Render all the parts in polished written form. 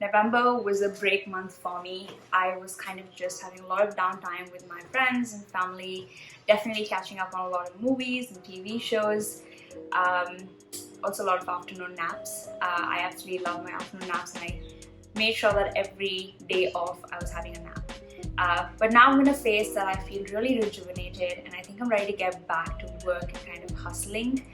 November was a break month for me. I was kind of just having a lot of downtime with my friends and family, definitely catching up on a lot of movies and TV shows. Also a lot of afternoon naps. I absolutely love my afternoon naps, and I made sure that every day off I was having a nap. But now I'm in a phase that I feel really rejuvenated, and I think I'm ready to get back to work and kind of hustling.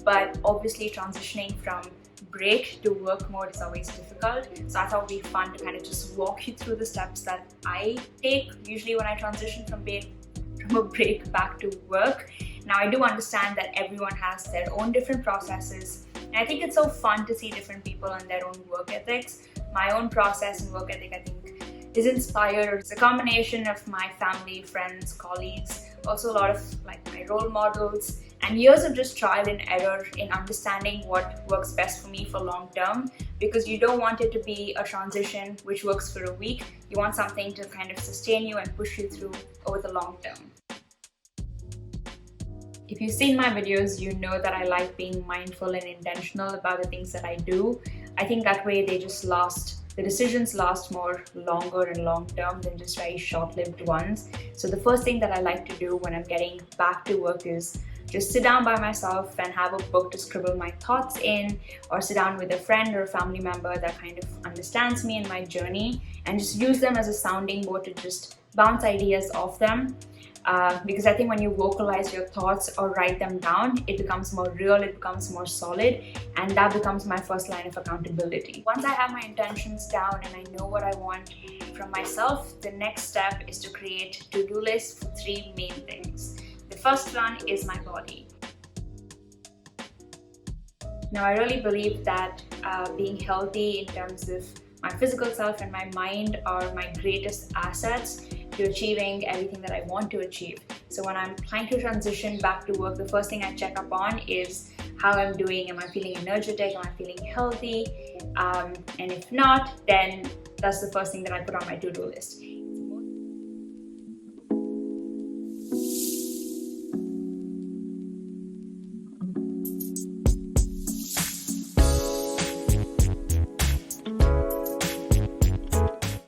But obviously transitioning from break to work mode is always difficult, so I thought it would be fun to kind of just walk you through the steps that I take usually when I transition from a break back to work. Now, I do understand that everyone has their own different processes, and I think it's so fun to see different people and their own work ethics. My own process and work ethic, I think, is inspired, or it's a combination of my family, friends, colleagues, also a lot of like my role models, and years of just trial and error in understanding what works best for me for long term, because you don't want it to be a transition which works for a week. You want something to kind of sustain you and push you through over the long term. If you've seen my videos, you know that I like being mindful and intentional about the things that I do. I think that way the decisions last more longer and long term than just very short-lived ones. So the first thing that I like to do when I'm getting back to work is just sit down by myself and have a book to scribble my thoughts in, or sit down with a friend or a family member that kind of understands me and my journey, and just use them as a sounding board to just bounce ideas off them. Because I think when you vocalize your thoughts or write them down, it becomes more real, it becomes more solid, and that becomes my first line of accountability. Once I have my intentions down and I know what I want from myself, the next step is to create to-do lists for 3 main things. The first one is my body. Now, I really believe that being healthy in terms of my physical self and my mind are my greatest assets to achieving everything that I want to achieve. So when I'm trying to transition back to work, the first thing I check up on is how I'm doing. Am I feeling energetic? Am I feeling healthy? And if not, then that's the first thing that I put on my to-do list.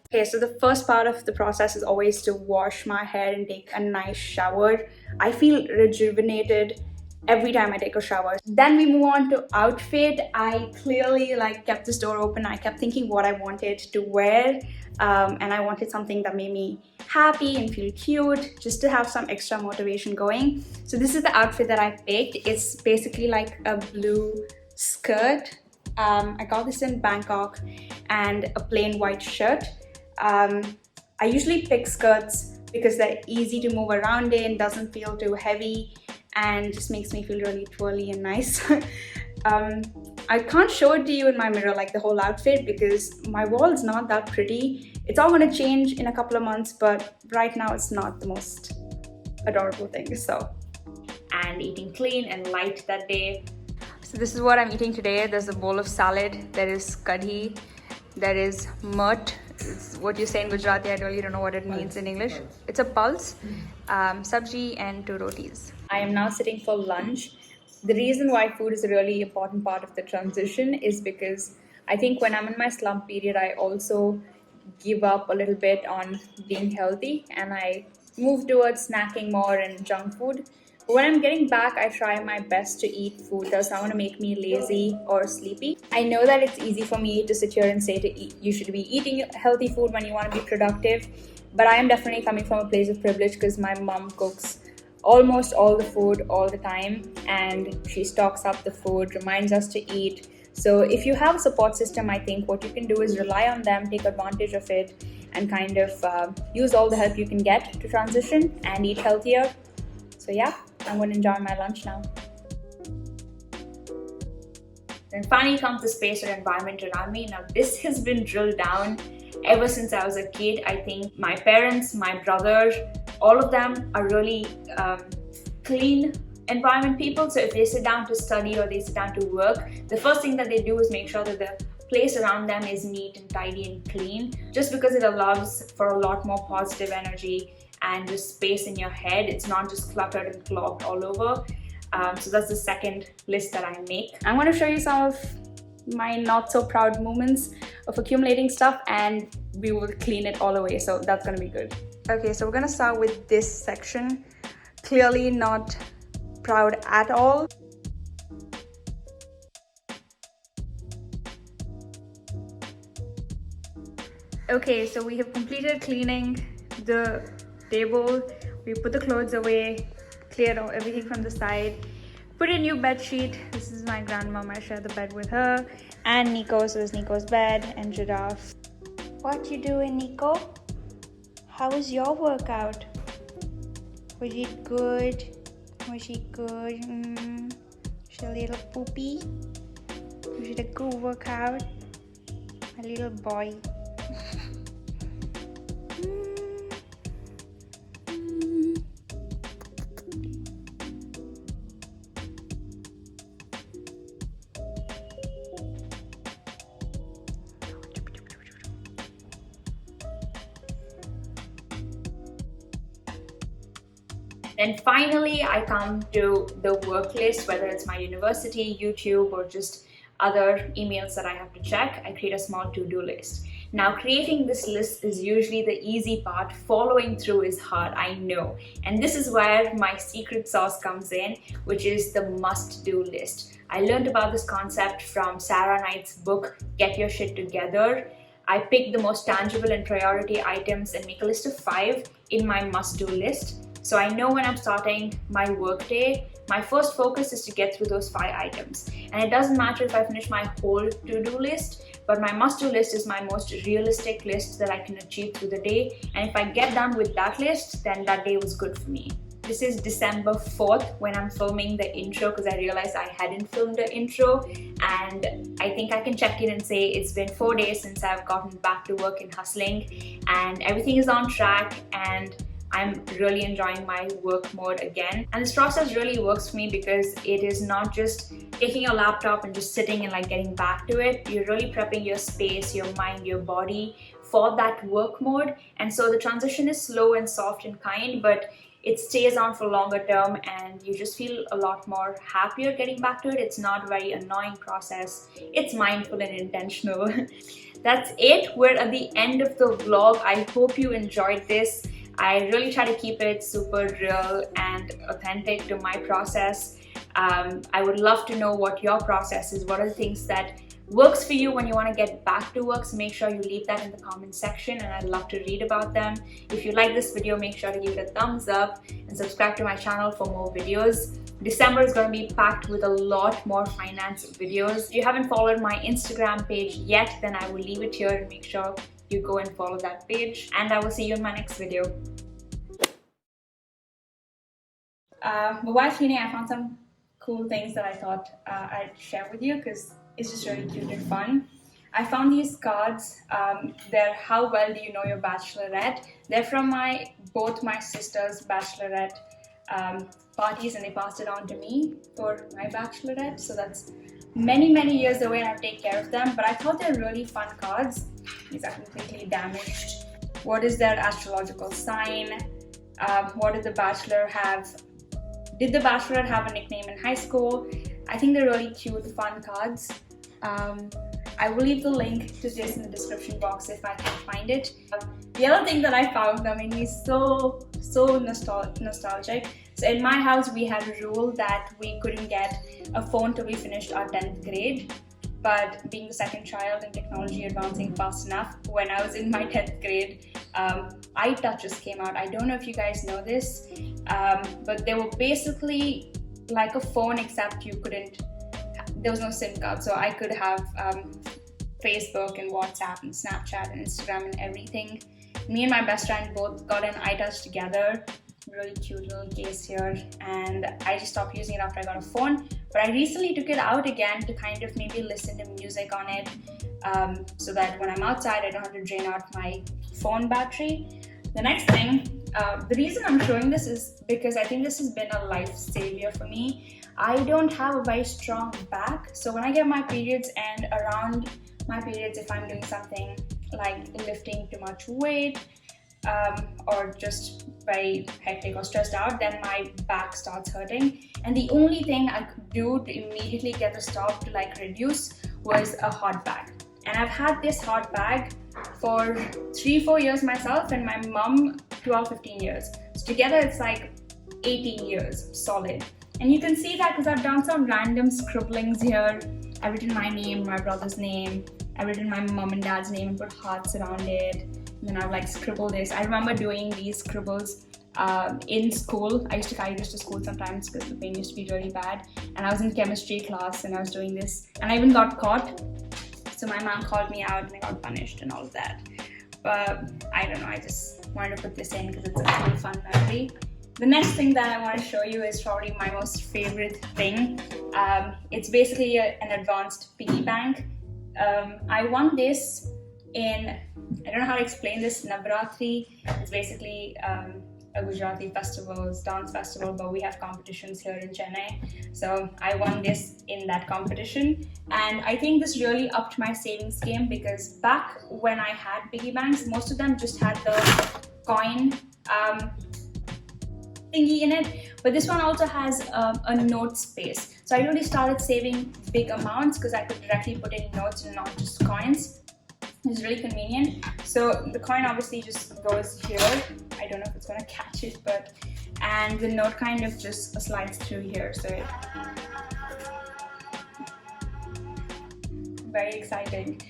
Okay, so the first part of the process is always to wash my hair and take a nice shower. I feel rejuvenated every time I take a shower. Then we move on to outfit. I clearly kept this door open. I kept thinking what I wanted to wear, and I wanted something that made me happy and feel cute, just to have some extra motivation going. So this is the outfit that I picked. It's basically like a blue skirt. I got this in Bangkok, and a plain white shirt. I usually pick skirts because they're easy to move around in, doesn't feel too heavy, and just makes me feel really twirly and nice. I can't show it to you in my mirror, like the whole outfit, because my wall is not that pretty. It's all going to change in a couple of months, but right now it's not the most adorable thing. And eating clean and light that day. So this is what I'm eating today. There's a bowl of salad, there is kadhi, there is murt. It's what you say in Gujarati, I really don't know what it means in English. It's a pulse, sabji, and 2 rotis. I am now sitting for lunch. The reason why food is a really important part of the transition is because I think when I'm in my slump period, I also give up a little bit on being healthy, and I move towards snacking more and junk food. But when I'm getting back, I try my best to eat food that doesn't want to make me lazy or sleepy. I know that it's easy for me to sit here and say you should be eating healthy food when you want to be productive, but I am definitely coming from a place of privilege because my mom cooks almost all the food all the time, and she stocks up the food, reminds us to eat. So if you have a support system, I think what you can do is rely on them, take advantage of it, and kind of use all the help you can get to transition and eat healthier. So yeah, I'm going to enjoy my lunch now. Then finally comes the space or environment around me. Now this has been drilled down ever since I was a kid. I think my parents, my brother, all of them are really clean environment people. So if they sit down to study or they sit down to work, the first thing that they do is make sure that the place around them is neat and tidy and clean, just because it allows for a lot more positive energy and just space in your head. It's not just cluttered and clogged all over. So that's the second list that I make. I'm going to show you some of my not so proud moments of accumulating stuff, and we will clean it all away, so that's gonna be good. Okay, so we're gonna start with this section. Clearly not proud at all. Okay, so we have completed cleaning the table. We put the clothes away, cleared out everything from the side, put a new bed sheet. This is my grandmom. I share the bed with her. And Nico, so this is Nico's bed, and Giraffe. What you doing, Nico? How was your workout? Was it good? Was it good? Was a little poopy? Was it a good workout? A little boy. Then finally, I come to the work list, whether it's my university, YouTube, or just other emails that I have to check. I create a small to-do list. Now, creating this list is usually the easy part. Following through is hard, I know. And this is where my secret sauce comes in, which is the must-do list. I learned about this concept from Sarah Knight's book, Get Your Shit Together. I pick the most tangible and priority items and make a list of 5 in my must-do list. So I know when I'm starting my workday, my first focus is to get through those 5 items. And it doesn't matter if I finish my whole to-do list, but my must-do list is my most realistic list that I can achieve through the day. And if I get done with that list, then that day was good for me. This is December 4th when I'm filming the intro, because I realized I hadn't filmed the intro, and I think I can check in and say it's been 4 days since I've gotten back to work and hustling, and everything is on track, and I'm really enjoying my work mode again. And this process really works for me because it is not just taking your laptop and just sitting and like getting back to it. You're really prepping your space, your mind, your body for that work mode. And so the transition is slow and soft and kind, but it stays on for longer term, and you just feel a lot more happier getting back to it. It's not a very annoying process. It's mindful and intentional. That's it. We're at the end of the vlog. I hope you enjoyed this. I really try to keep it super real and authentic to my process. I would love to know what your process is. What are the things that works for you when you want to get back to work? So make sure you leave that in the comment section, and I'd love to read about them. If you like this video, make sure to give it a thumbs up and subscribe to my channel for more videos. December is going to be packed with a lot more finance videos. If you haven't followed my Instagram page yet, then I will leave it here, and make sure you go and follow that page, and I will see you in my next video. But while cleaning, I found some cool things that I thought I'd share with you because it's just really cute and fun. I found these cards. They're How Well Do You Know Your Bachelorette? They're from both my sisters' bachelorette parties, and they passed it on to me for my bachelorette. So that's many years away, and I take care of them. But I thought they're really fun cards. These are completely damaged. What is their astrological sign? What did the bachelor have? Did the bachelorette have a nickname in high school? I think they're really cute, fun cards. I will leave the link to this in the description box if I can find it. The other thing that I found that made me so nostalgic. So in my house, we had a rule that we couldn't get a phone till we finished our 10th grade. But being the second child and technology advancing fast enough, when I was in my 10th grade, iTouches came out. I don't know if you guys know this, but they were basically like a phone, except there was no SIM card. So I could have Facebook and WhatsApp and Snapchat and Instagram and everything. Me and my best friend both got an iTouch together. Really cute little case here, and I just stopped using it after I got a phone. But I recently took it out again to kind of maybe listen to music on it, so that when I'm outside I don't have to drain out my phone battery. The next thing, the reason I'm showing this is because I think this has been a life savior for me. I don't have a very strong back, so when I get my periods and around my periods, if I'm doing something like lifting too much weight, or just very hectic or stressed out, then my back starts hurting. And the only thing I could do to immediately get the stop to like reduce was a hot bag. And I've had this hot bag for 3-4 years myself, and my mum 12-15 years. So together it's like 18 years solid. And you can see that because I've done some random scribblings here. I've written my name, my brother's name, I've written my mom and dad's name and put hearts around it. And then I've like scribbled this. I remember doing these scribbles in school. I used to carry this to school sometimes because the pain used to be really bad. And I was in chemistry class and I was doing this, and I even got caught. So my mom called me out and I got punished and all of that. But I don't know, I just wanted to put this in because it's a really fun memory. The next thing that I want to show you is probably my most favorite thing. It's basically an advanced piggy bank. I won this in, I don't know how to explain this, Navratri. It's basically a Gujarati festival, dance festival, but we have competitions here in Chennai. So I won this in that competition, and I think this really upped my savings game, because back when I had piggy banks, most of them just had the coin thingy in it, but this one also has a note space. So I really started saving big amounts because I could directly put in notes and not just coins. It's really convenient. So the coin obviously just goes here. I don't know if it's gonna catch it, but, and the note kind of just slides through here. So very exciting.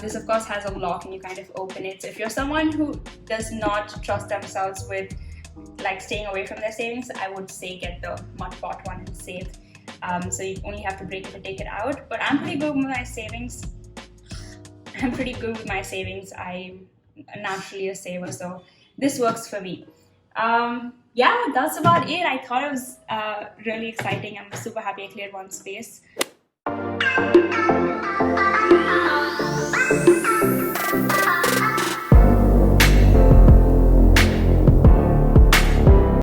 This of course has a lock and you kind of open it. So if you're someone who does not trust themselves with like staying away from their savings, I would say get the mud pot one and save. So you only have to break it to take it out. But I'm pretty good with my savings. I'm naturally a saver, so this works for me. Yeah, that's about it. I thought it was really exciting. I'm super happy I cleared one space.